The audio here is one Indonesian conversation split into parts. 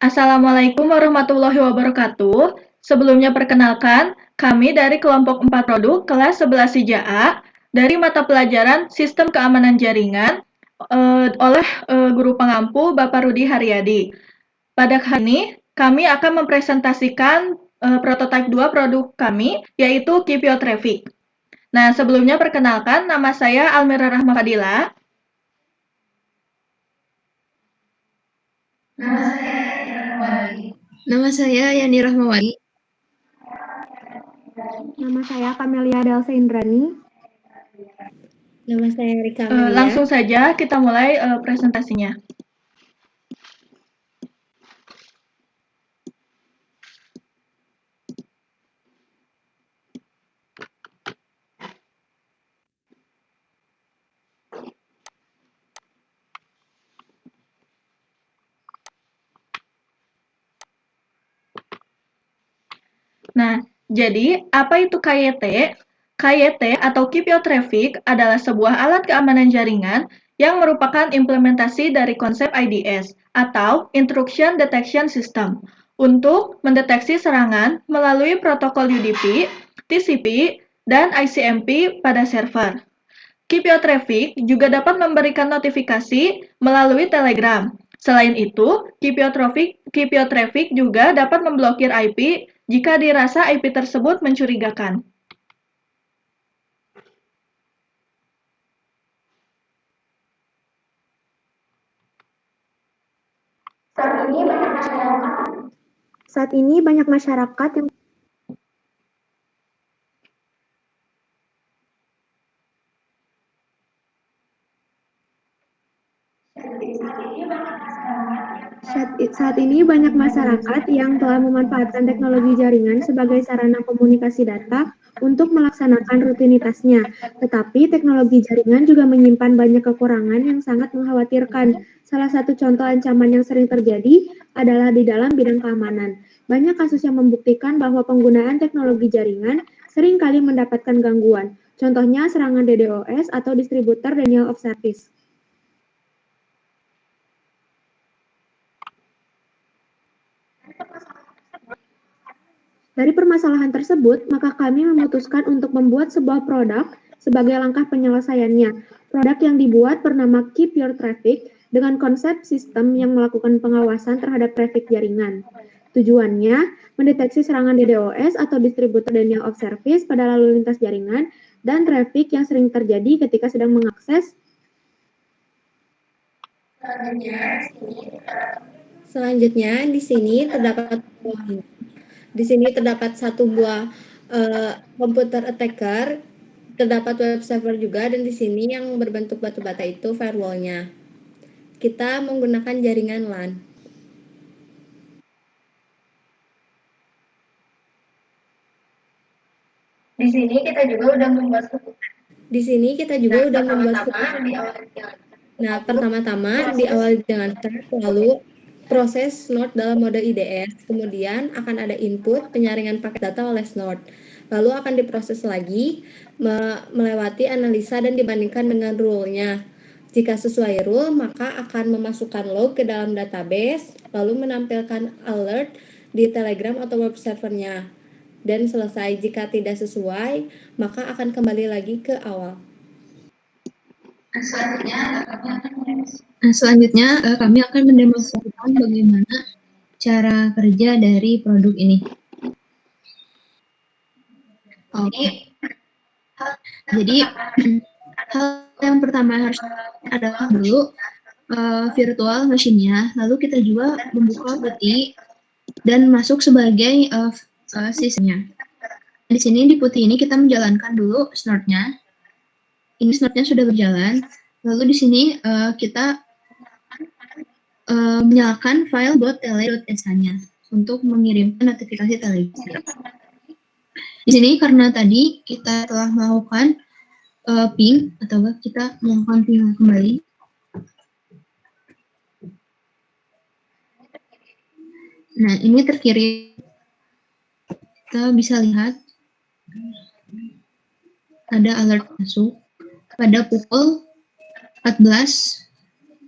Assalamualaikum warahmatullahi wabarakatuh. Sebelumnya perkenalkan, kami dari kelompok 4 produk kelas 11 CJA dari mata pelajaran Sistem Keamanan Jaringan oleh guru pengampu Bapak Rudi Haryadi. Pada kali ini, kami akan mempresentasikan prototipe 2 produk kami, yaitu Kipio Traffic. Nah, sebelumnya perkenalkan, nama saya Almira Rahma Fadila. Nama saya Yani Rahmawati. Nama saya Kamelia Delsa Indrani. Nama saya Rika Amelia. Langsung saja kita mulai presentasinya. Nah, jadi apa itu KYT? KYT atau Keep Your Traffic adalah sebuah alat keamanan jaringan yang merupakan implementasi dari konsep IDS atau Intrusion Detection System untuk mendeteksi serangan melalui protokol UDP, TCP, dan ICMP pada server. Keep Your Traffic juga dapat memberikan notifikasi melalui Telegram. Selain itu, Keep Your Traffic juga dapat memblokir IP jika dirasa IP tersebut mencurigakan. Saat ini banyak masyarakat yang telah memanfaatkan teknologi jaringan sebagai sarana komunikasi data untuk melaksanakan rutinitasnya. Tetapi teknologi jaringan juga menyimpan banyak kekurangan yang sangat mengkhawatirkan. Salah satu contoh ancaman yang sering terjadi adalah di dalam bidang keamanan. Banyak kasus yang membuktikan bahwa penggunaan teknologi jaringan seringkali mendapatkan gangguan. Contohnya serangan DDoS atau distributor denial of service. Dari permasalahan tersebut, maka kami memutuskan untuk membuat sebuah produk sebagai langkah penyelesaiannya. Produk yang dibuat bernama Keep Your Traffic dengan konsep sistem yang melakukan pengawasan terhadap traffic jaringan. Tujuannya, mendeteksi serangan DDoS atau distributor denial of service pada lalu lintas jaringan dan traffic yang sering terjadi ketika sedang mengakses. Selanjutnya, di sini terdapat satu buah komputer attacker, terdapat web server juga, dan di sini yang berbentuk batu bata itu firewall-nya. Kita menggunakan jaringan LAN. Di sini kita juga udah membuat Nah, pertama-tama diawali dengan start, lalu proses Snort dalam mode IDS, kemudian akan ada input penyaringan paket data oleh Snort, lalu akan diproses lagi melewati analisa dan dibandingkan dengan rule-nya. Jika sesuai rule, maka akan memasukkan log ke dalam database, lalu menampilkan alert di Telegram atau web servernya. Dan selesai, jika tidak sesuai, maka akan kembali lagi ke awal. Selanjutnya kami akan mendemonstrasikan bagaimana cara kerja dari produk ini. Jadi hal yang pertama harus adalah dulu virtual machine-nya, lalu kita juga membuka putih dan masuk sebagai sistemnya. Di sini di putih ini kita menjalankan dulu snort-nya. Ini snort-nya sudah berjalan. Lalu di sini kita menyalakan file .tele.sh-nya untuk mengirimkan notifikasi Telegram. Di sini karena tadi kita telah melakukan ping atau kita melakukan ping kembali. Nah, ini terkirim. Kita bisa lihat ada alert masuk pada pukul 14,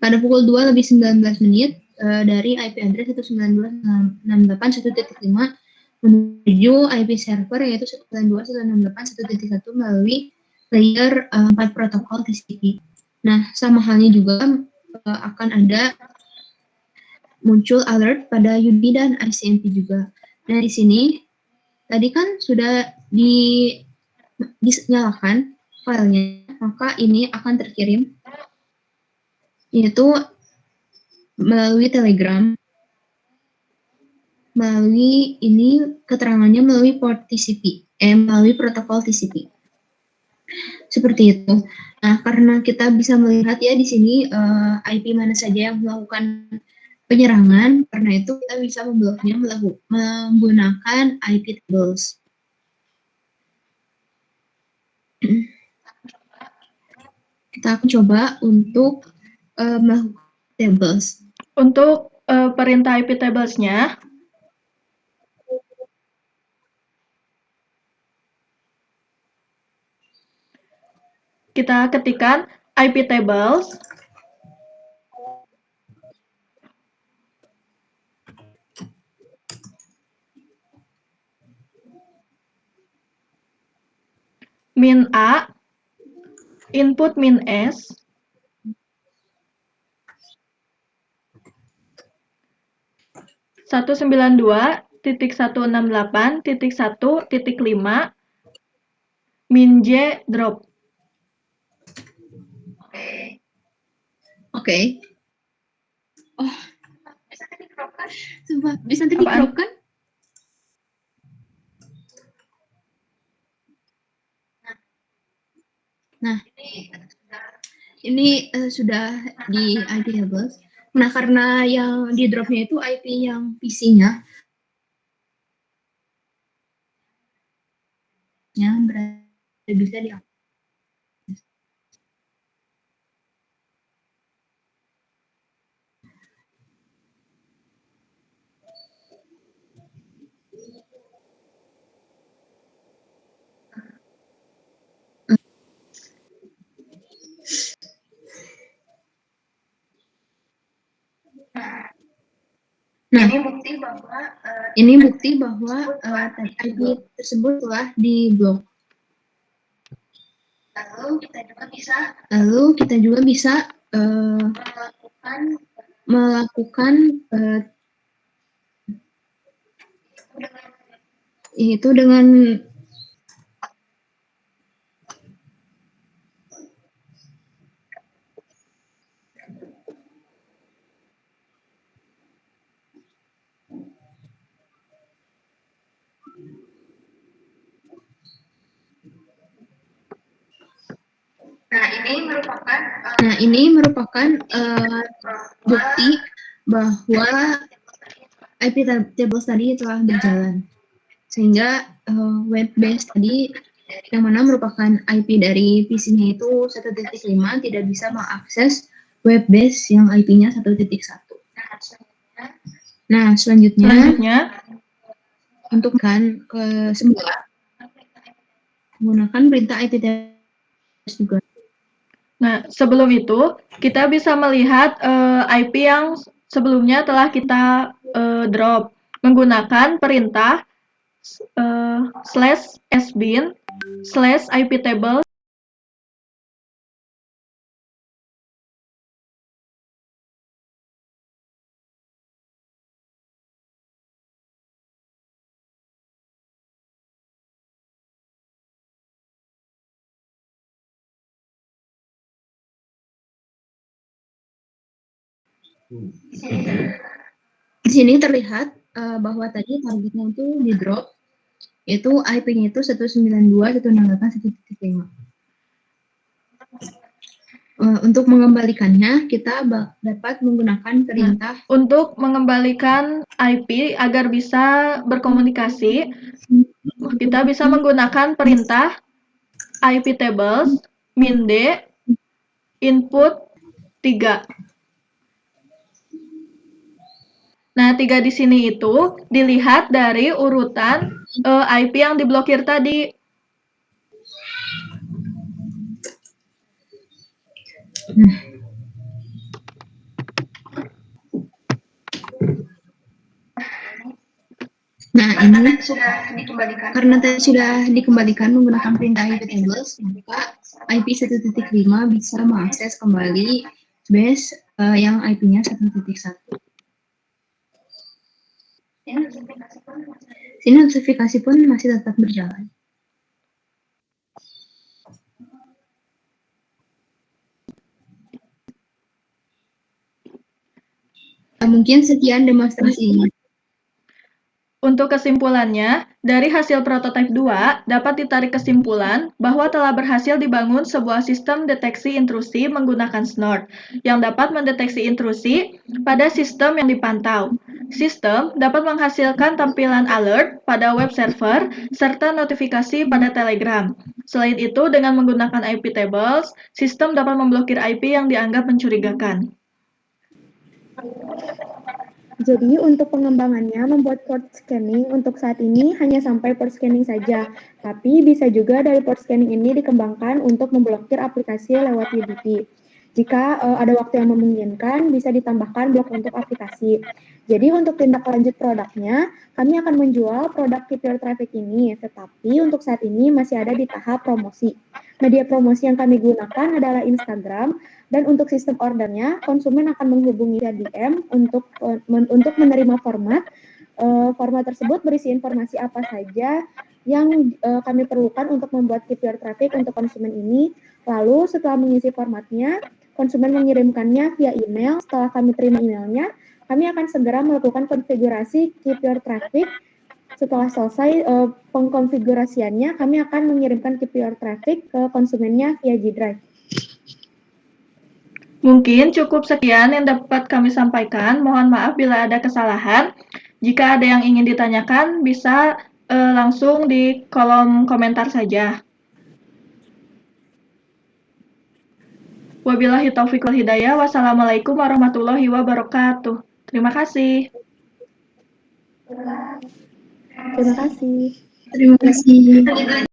pada pukul 2 lebih 19 menit, dari IP address 192.168.1.5 menuju IP server yaitu 192.168.1.1 melalui layer 4 protokol TCP. Nah, sama halnya juga akan ada muncul alert pada UDP dan ICMP juga. Nah, di sini tadi kan sudah dinyalakan filenya, maka ini akan terkirim yaitu melalui Telegram, melalui ini keterangannya melalui port TCP, melalui protokol TCP. Seperti itu. Nah, karena kita bisa melihat ya di sini IP mana saja yang melakukan penyerangan, karena itu kita bisa membloknya menggunakan IP tables. Kita akan coba untuk melakukan tables. Untuk perintah IP tables-nya, kita ketikkan IP tables min A input min S 192.168.1.5 min J drop. Oke. Oh, bisa nanti dikeropkan? Nah, ini sudah di IP tables. Nah, karena yang di dropnya itu IP yang PC-nya, berarti bisa di Nah, ini bukti bahwa IP tersebut telah diblok. Lalu kita juga bisa melakukan itu dengan ini merupakan bukti bahwa IP tables tadi telah berjalan, sehingga web base tadi yang mana merupakan IP dari PC-nya itu 1.5 tidak bisa mengakses web base yang IP-nya 1.1. Nah, selanjutnya untuk kan ke semula menggunakan perintah IP tables juga. Nah, sebelum itu, kita bisa melihat IP yang sebelumnya telah kita drop menggunakan perintah /sbin /iptable Di sini terlihat bahwa tadi targetnya itu di drop, yaitu IP-nya itu 192.168.1.5. Untuk mengembalikannya, kita dapat menggunakan perintah. Untuk mengembalikan IP agar bisa berkomunikasi, kita bisa menggunakan perintah IP tables min D input 3. Nah, 3 di sini itu dilihat dari urutan IP yang diblokir tadi. Nah, ini karena tadi sudah dikembalikan menggunakan perintah IP tables, maka IP 1.5 bisa mengakses kembali base yang IP-nya 1.1. Sini notifikasi pun masih tetap berjalan. Mungkin sekian demonstrasi ini. Untuk kesimpulannya, dari hasil prototipe 2 dapat ditarik kesimpulan bahwa telah berhasil dibangun sebuah sistem deteksi intrusi menggunakan Snort yang dapat mendeteksi intrusi pada sistem yang dipantau. Sistem dapat menghasilkan tampilan alert pada web server serta notifikasi pada Telegram. Selain itu, dengan menggunakan IP tables, sistem dapat memblokir IP yang dianggap mencurigakan. Jadi untuk pengembangannya membuat port scanning untuk saat ini hanya sampai port scanning saja, tapi bisa juga dari port scanning ini dikembangkan untuk memblokir aplikasi lewat UDP. Jika ada waktu yang memungkinkan, bisa ditambahkan blok untuk aplikasi. Jadi untuk tindak lanjut produknya, kami akan menjual produk Keep Your Traffic ini, tetapi untuk saat ini masih ada di tahap promosi. Media promosi yang kami gunakan adalah Instagram, dan untuk sistem ordernya, konsumen akan menghubungi via DM untuk menerima format. Format tersebut berisi informasi apa saja yang kami perlukan untuk membuat Keep Your Traffic untuk konsumen ini. Lalu setelah mengisi formatnya, konsumen mengirimkannya via email. Setelah kami terima emailnya, kami akan segera melakukan konfigurasi Keep Your Traffic. Setelah selesai pengkonfigurasiannya, kami akan mengirimkan Keep Your Traffic ke konsumennya via G-Drive. Mungkin cukup sekian yang dapat kami sampaikan. Mohon maaf bila ada kesalahan. Jika ada yang ingin ditanyakan, bisa langsung di kolom komentar saja. Wabillahi taufiq wal hidayah. Wassalamualaikum warahmatullahi wabarakatuh. Terima kasih. Terima kasih. Terima kasih.